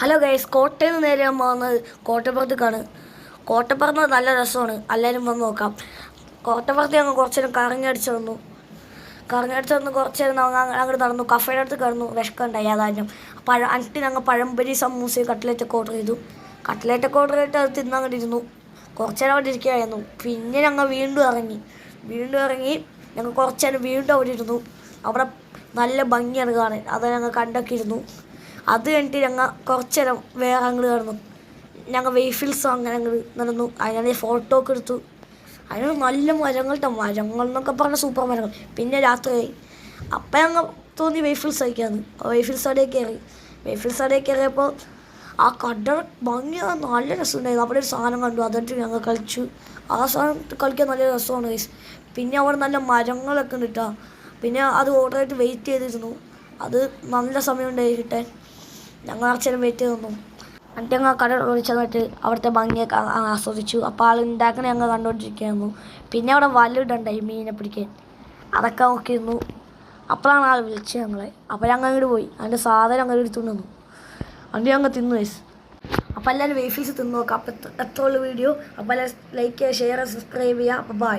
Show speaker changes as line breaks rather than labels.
Hello guys, കോട്ടയിൽ നിന്ന് നേരെ വന്നത് കോട്ടപ്പുറത്തേക്കാണ്. കോട്ടപ്പുറത്ത് നല്ല രസമാണ്, എല്ലാവരും വന്ന് നോക്കാം. കോട്ടപ്പുറത്ത് ഞങ്ങൾ കുറച്ച് നേരം കറങ്ങി വന്നു കുറച്ച് നേരം അങ്ങോട്ട് നടന്നു. കഫേയുടെ അടുത്ത് കിടന്നു, വിശക്കുണ്ടായി ഏതായാലും. എന്നിട്ട് ഞങ്ങൾ പഴംപൊരി, സമൂസ, കട്ട്ലേറ്റൊക്കെ ഓർഡർ ചെയ്തു. കട്ട്ലേറ്റൊക്കെ ഓർഡർ ചെയ്തിട്ട് അത് തിന്നങ്ങോട്ട് ഇരുന്നു. കുറച്ച് നേരം അവിടെ ഇരിക്കുകയായിരുന്നു. പിന്നെ ഞങ്ങൾ വീണ്ടും ഇറങ്ങി ഞങ്ങൾ കുറച്ച് നേരം വീണ്ടും അവിടെ ഇരുന്നു. അവിടെ നല്ല ഭംഗിയാണ് കാണാൻ, അത് ഞങ്ങൾ കണ്ടൊക്കെ ഇരുന്നു. അത് കഴിഞ്ഞിട്ട് ഞങ്ങൾ കുറച്ച് നേരം വേറെ അങ്ങോട്ട് കിടന്നു. ഞങ്ങൾ വെയ്ഫിൽസ് അങ്ങനെ അങ്ങോട്ട് നടന്നു. അതിനെ ഫോട്ടോ ഒക്കെ എടുത്തു. അതിന് നല്ല മരങ്ങൾ എന്നൊക്കെ പറഞ്ഞ സൂപ്പർ മരങ്ങൾ. പിന്നെ രാത്രിയായി. അപ്പം ഞങ്ങൾ തോന്നി വെയ്ഫിൽസ് കഴിക്കാമെന്ന്. വെയ്ഫിൽസ് അവിടെ കയറിയപ്പോൾ ആ കട ഭംഗിയാണ്, നല്ല രസമുണ്ടായിരുന്നു. അവിടെ ഒരു സാധനം കണ്ടു, അതെടുത്ത് ഞങ്ങൾ കളിച്ചു. ആ സാധനം കളിക്കാൻ നല്ല രസമാണ് ഗൈസ്. പിന്നെ അവിടെ നല്ല മരങ്ങളൊക്കെ ഉണ്ട് കേട്ടോ. പിന്നെ അത് ഓർഡർ ആയിട്ട് വെയിറ്റ് ചെയ്തിരുന്നു. അത് നല്ല സമയമുണ്ടായി കിട്ടാൻ. ഞങ്ങൾ അച്ഛനും വെയിറ്റ് ചെയ്ത് നിന്നു. എന്നിട്ട് ഞങ്ങൾ കട വിളിച്ചെന്നിട്ട് അവിടുത്തെ ഭംഗിയൊക്കെ ആസ്വദിച്ചു. അപ്പോൾ ആൾ ഉണ്ടാക്കണ ഞങ്ങൾ കണ്ടുകൊണ്ടിരിക്കുകയായിരുന്നു. പിന്നെ അവിടെ വലയിടണ്ടായി മീനെ പിടിക്കാൻ, അതൊക്കെ നോക്കിയിരുന്നു. അപ്പോഴാണ് ആൾ വിളിച്ചത് ഞങ്ങളെ. അപ്പോൾ ഞങ്ങൾ അങ്ങോട്ട് പോയി, അതിൻ്റെ സാധനം അങ്ങനെ എടുത്തുകൊണ്ട് വന്നു. എന്നിട്ട് ഞങ്ങൾ തിന്നു വയസ്സ്. അപ്പോൾ എല്ലാവരും വെയ്ഫിൽസ് തിന്നു നോക്കാം. അപ്പോൾ എത്ര ഉള്ള വീഡിയോ. അപ്പോൾ എല്ലാവരും ലൈക്ക് ചെയ്യുക, ഷെയർ ചെയ്യുക, സബ്സ്ക്രൈബ് ചെയ്യുക. അപ്പോൾ ബൈ.